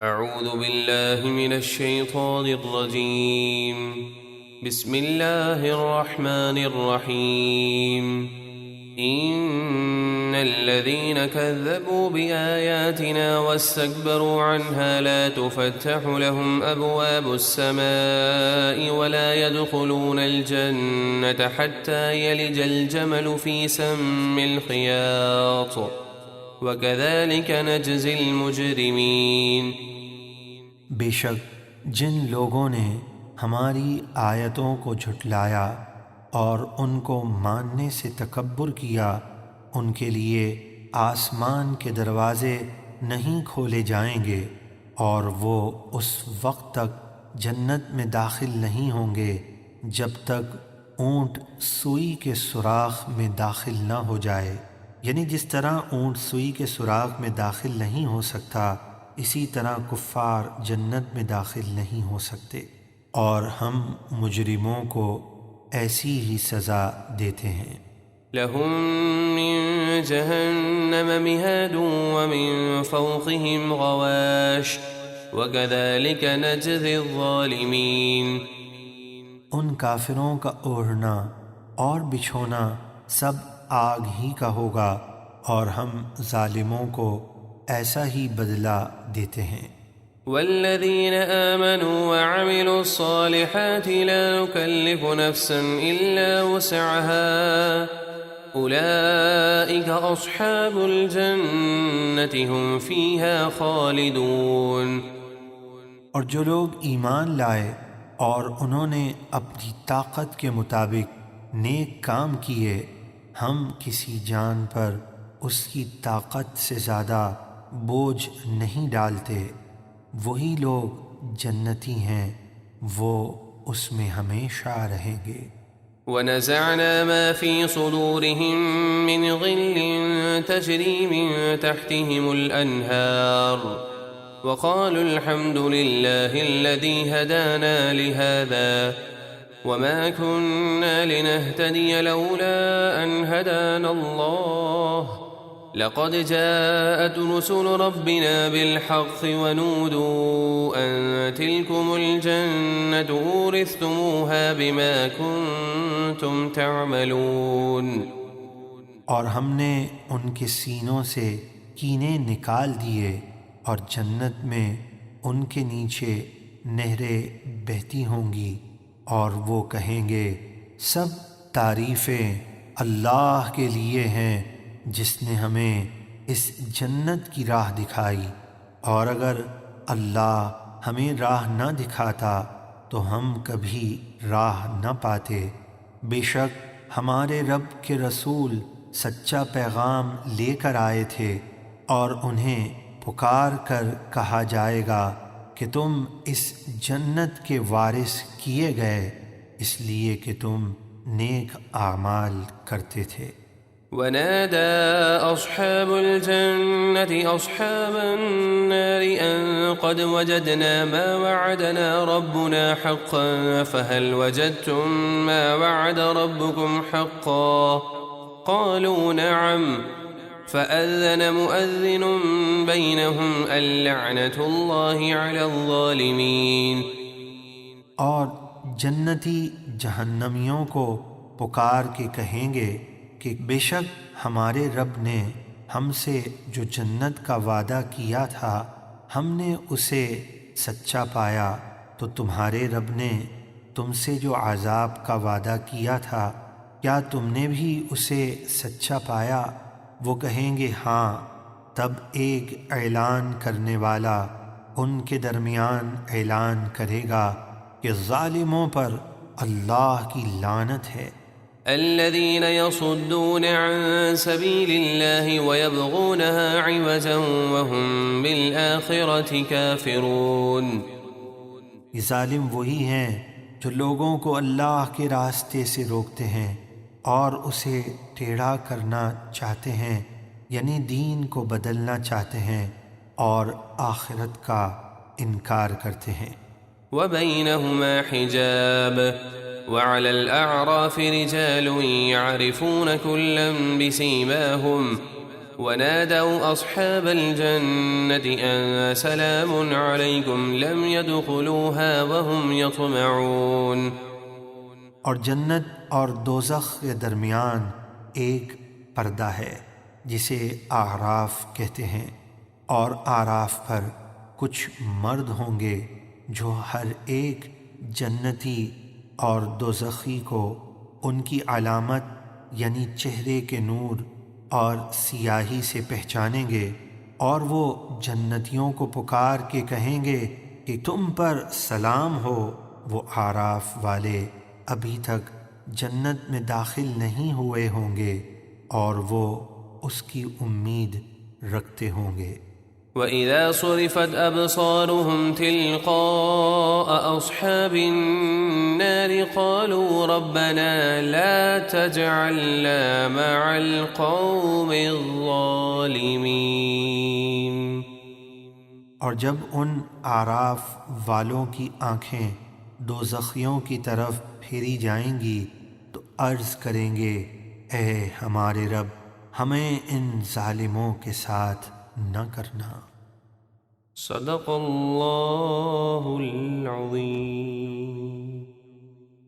اعوذ باللہ من الشیطان الرجیم بسم اللہ الرحمن الرحیم ان الذين كذبوا بآياتنا واستكبروا عنها لا تفتح لهم أبواب السماء ولا يدخلون الجنة حتى يلج الجمل في سم الخياط وَكَذَلِكَ نَجْزِي الْمُجْرِمِينَ بے شک جن لوگوں نے ہماری آیتوں کو جھٹلایا اور ان کو ماننے سے تکبر کیا، ان کے لیے آسمان کے دروازے نہیں کھولے جائیں گے اور وہ اس وقت تک جنت میں داخل نہیں ہوں گے جب تک اونٹ سوئی کے سوراخ میں داخل نہ ہو جائے، یعنی جس طرح اونٹ سوئی کے سوراخ میں داخل نہیں ہو سکتا، اسی طرح کفار جنت میں داخل نہیں ہو سکتے، اور ہم مجرموں کو ایسی ہی سزا دیتے ہیں۔ لهم من جهنم مهاد ومن فوقهم غواش وكذلك نجزي الظالمين۔ ان کافروں کا اوڑھنا اور بچھونا سب آگ ہی کا ہوگا، اور ہم ظالموں کو ایسا ہی بدلہ دیتے ہیں۔ والذین آمنوا وعملوا الصالحات لا نكلف نفسا إلا وسعها أولئك أصحاب الجنة هم فيها خالدون۔ اور جو لوگ ایمان لائے اور انہوں نے اپنی طاقت کے مطابق نیک کام کیے، ہم کسی جان پر اس کی طاقت سے زیادہ بوجھ نہیں ڈالتے، وہی لوگ جنتی ہیں، وہ اس میں ہمیشہ رہیں گے۔ وَنَزَعْنَا مَا فِي صُدُورِهِم مِّنْ غِلٍّ تَجْرِي مِن تَحْتِهِمُ الْأَنْهَارُ وَقَالُوا الْحَمْدُ لِلَّهِ الَّذِي هَدَانَا لِهَذَا وما كنا لنهتدي لولا أن هدانا الله لقد جاءت رسل ربنا بالحق ونودوا أن تلكم الجنة أورثتموها بما كنتم تعملون۔ اور ہم نے ان کے سینوں سے کینے نکال دیے، اور جنت میں ان کے نیچے نہریں بہتی ہوں گی، اور وہ کہیں گے سب تعریفیں اللہ کے لیے ہیں جس نے ہمیں اس جنت کی راہ دکھائی، اور اگر اللہ ہمیں راہ نہ دکھاتا تو ہم کبھی راہ نہ پاتے۔ بے شک ہمارے رب کے رسول سچا پیغام لے کر آئے تھے، اور انہیں پکار کر کہا جائے گا کہ تم اس جنت کے وارث کیے گئے اس لیے کہ تم نیک اعمال کرتے تھے۔ ونادى أصحاب الجنة أصحاب النار أن قد وجدنا ما وعدنا ربنا حقا فهل وجدتم ما وعد ربكم حقا قالوا نعم فأذن مؤذن بينهم اللعنة الله على الظالمين۔ اور جنتی جہنمیوں کو پکار کے کہیں گے کہ بے شک ہمارے رب نے ہم سے جو جنت کا وعدہ کیا تھا ہم نے اسے سچا پایا، تو تمہارے رب نے تم سے جو عذاب کا وعدہ کیا تھا کیا تم نے بھی اسے سچا پایا؟ وہ کہیں گے ہاں، تب ایک اعلان کرنے والا ان کے درمیان اعلان کرے گا کہ ظالموں پر اللہ کی لعنت ہے۔ الذين يصدون عن سبيل الله ويبغونها عوجا وهم بالآخرة كافرون۔ یہ ظالم وہی ہیں جو لوگوں کو اللہ کے راستے سے روکتے ہیں اور اسے ٹیڑھا کرنا چاہتے ہیں، یعنی دین کو بدلنا چاہتے ہیں اور آخرت کا انکار کرتے ہیں۔ وبينهما حجاب وعلى الأعراف رجال يعرفون كلا بسيماهم ونادوا أصحاب الجنة أن سلام عليكم لم يدخلوها وهم يطمعون۔ اور جنت اور دوزخ کے درمیان ایک پردہ ہے جسے اعراف کہتے ہیں، اور اعراف پر کچھ مرد ہوں گے جو ہر ایک جنتی اور دوزخی کو ان کی علامت یعنی چہرے کے نور اور سیاہی سے پہچانیں گے، اور وہ جنتیوں کو پکار کے کہیں گے کہ تم پر سلام ہو۔ وہ اعراف والے ابھی تک جنت میں داخل نہیں ہوئے ہوں گے اور وہ اس کی امید رکھتے ہوں گے۔ وَإِذَا صُرِفَتْ أَبْصَارُهُمْ تِلْقَاءَ أَصْحَابِ النَّارِ قَالُوا رَبَّنَا لَا تَجْعَلْنَا مَعَ الْقَوْمِ الظَّالِمِينَ۔ اور جب ان اعراف والوں کی آنکھیں دوزخیوں کی طرف پھیری جائیں گی تو عرض کریں گے، اے ہمارے رب، ہمیں ان ظالموں کے ساتھ نہ کرنا۔ صدق اللہ العظیم۔